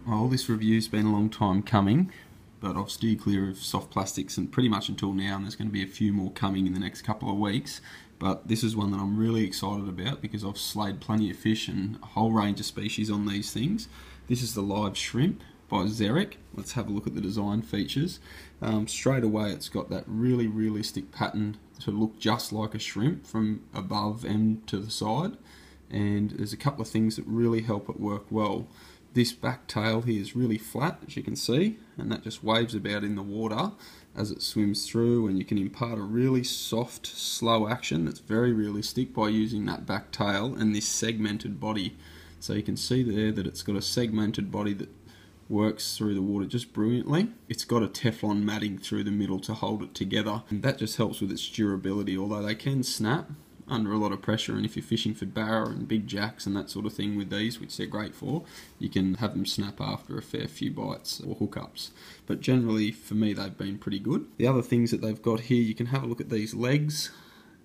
Well, this review's been a long time coming, but I've steered clear of soft plastics and pretty much until now, and there's going to be a few more coming in the next couple of weeks. But this is one that I'm really excited about because I've slayed plenty of fish and a whole range of species on these things. This is the live shrimp by Zerek. Let's have a look at the design features. Straight away it's got that really realistic pattern to look just like a shrimp from above and to the side, and there's a couple of things that really help it work well. This back tail here is really flat, as you can see, and that just waves about in the water as it swims through, and you can impart a really soft, slow action that's very realistic by using that back tail and this segmented body. So you can see there that it's got a segmented body that works through the water just brilliantly. It's got a Teflon matting through the middle to hold it together, and that just helps with its durability, although they can snap under a lot of pressure, and if you're fishing for barra and big jacks and that sort of thing with these, which they're great for, you can have them snap after a fair few bites or hookups. But generally, for me, they've been pretty good. The other things that they've got here, you can have a look at these legs.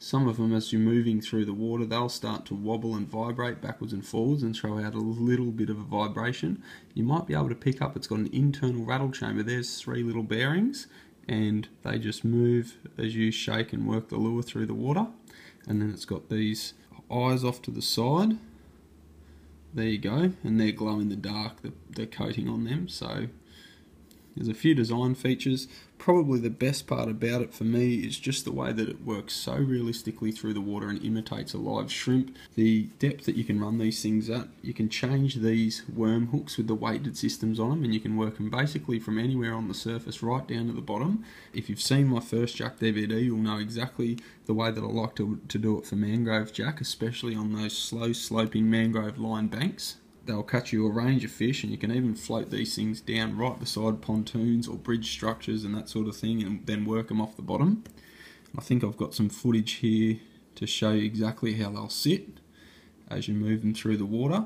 Some of them, as you're moving through the water, they'll start to wobble and vibrate backwards and forwards and throw out a little bit of a vibration. You might be able to pick up, it's got an internal rattle chamber. There's 3 little bearings, and they just move as you shake and work the lure through the water. And then it's got these eyes off to the side. There you go, and they're glow in the dark, the coating on them. So there's a few design features. Probably the best part about it for me is just the way that it works so realistically through the water and imitates a live shrimp. The depth that you can run these things at, you can change these worm hooks with the weighted systems on them, and you can work them basically from anywhere on the surface right down to the bottom. If you've seen my first jack DVD, you'll know exactly the way that I like to do it for mangrove jack, especially on those slow sloping mangrove line banks. They'll catch you a range of fish, and you can even float these things down right beside pontoons or bridge structures and that sort of thing, and then work them off the bottom. I think I've got some footage here to show you exactly how they'll sit as you move them through the water.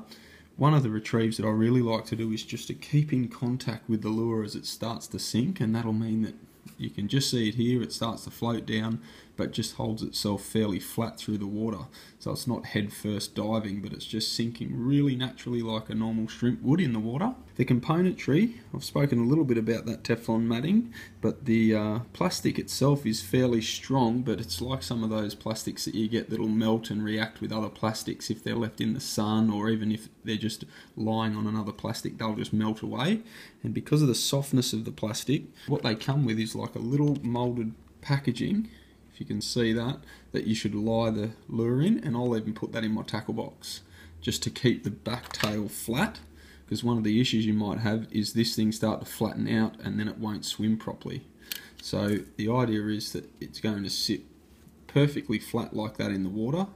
One of the retrieves that I really like to do is just to keep in contact with the lure as it starts to sink, and that'll mean that you can just see it here, it starts to float down but just holds itself fairly flat through the water. So it's not head first diving, but it's just sinking really naturally like a normal shrimp would in the water. The componentry, I've spoken a little bit about that Teflon matting, but the plastic itself is fairly strong, but it's like some of those plastics that you get that'll melt and react with other plastics if they're left in the sun, or even if they're just lying on another plastic, they'll just melt away. And because of the softness of the plastic, what they come with is like a little molded packaging, if you can see that you should lie the lure in, and I'll even put that in my tackle box just to keep the back tail flat, because one of the issues you might have is this thing start to flatten out and then it won't swim properly. So the idea is that it's going to sit perfectly flat like that in the water,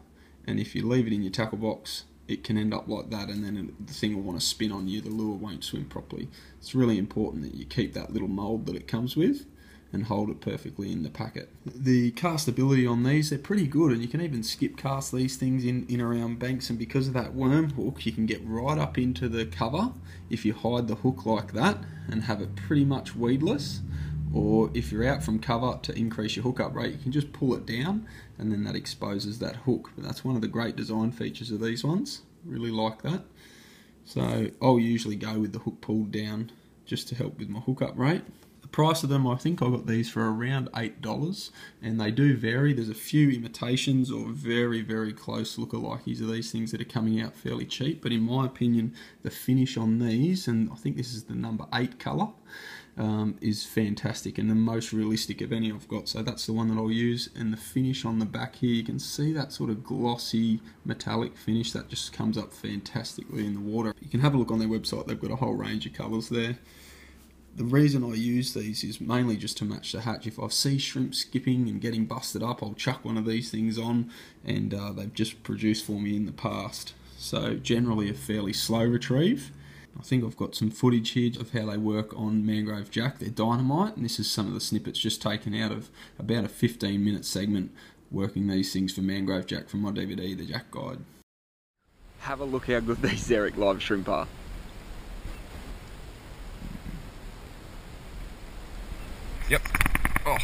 and if you leave it in your tackle box, it can end up like that, and then the thing will want to spin on you, the lure won't swim properly. It's really important that you keep that little mold that it comes with and hold it perfectly in the packet. The castability on these, they're pretty good, and you can even skip cast these things in around banks, and because of that worm hook, you can get right up into the cover if you hide the hook like that and have it pretty much weedless. Or if you're out from cover, to increase your hookup rate, you can just pull it down, and then that exposes that hook. But that's one of the great design features of these ones. Really like that. So I'll usually go with the hook pulled down just to help with my hookup rate. The price of them, I think I got these for around $8, and they do vary. There's a few imitations or very, very close lookalikes of these things that are coming out fairly cheap, but in my opinion, the finish on these, and I think this is the number 8 colour, is fantastic and the most realistic of any I've got, so that's the one that I'll use. And the finish on the back here, you can see that sort of glossy metallic finish that just comes up fantastically in the water. You can have a look on their website, they've got a whole range of colours there. The reason I use these is mainly just to match the hatch. If I see shrimp skipping and getting busted up, I'll chuck one of these things on, and they've just produced for me in the past. So generally a fairly slow retrieve. I think I've got some footage here of how they work on mangrove jack. They're dynamite, and this is some of the snippets just taken out of about a 15-minute segment working these things for mangrove jack from my DVD, The Jack Guide. Have a look how good these Zerek live shrimp are. Yep. Oh.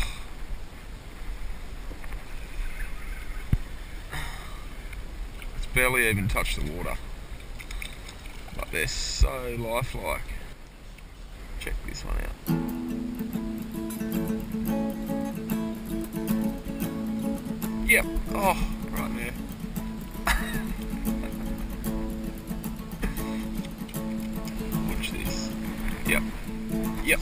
It's barely even touched the water. But they're so lifelike. check this one out. Yep. Oh, right there. Watch this. Yep. Yep.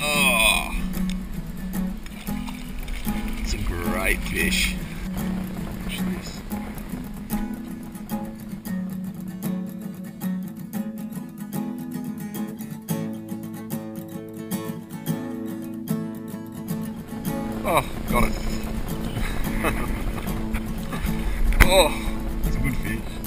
Oh. It's a great fish. Watch this. Oh, got it. Oh, it's a good fish.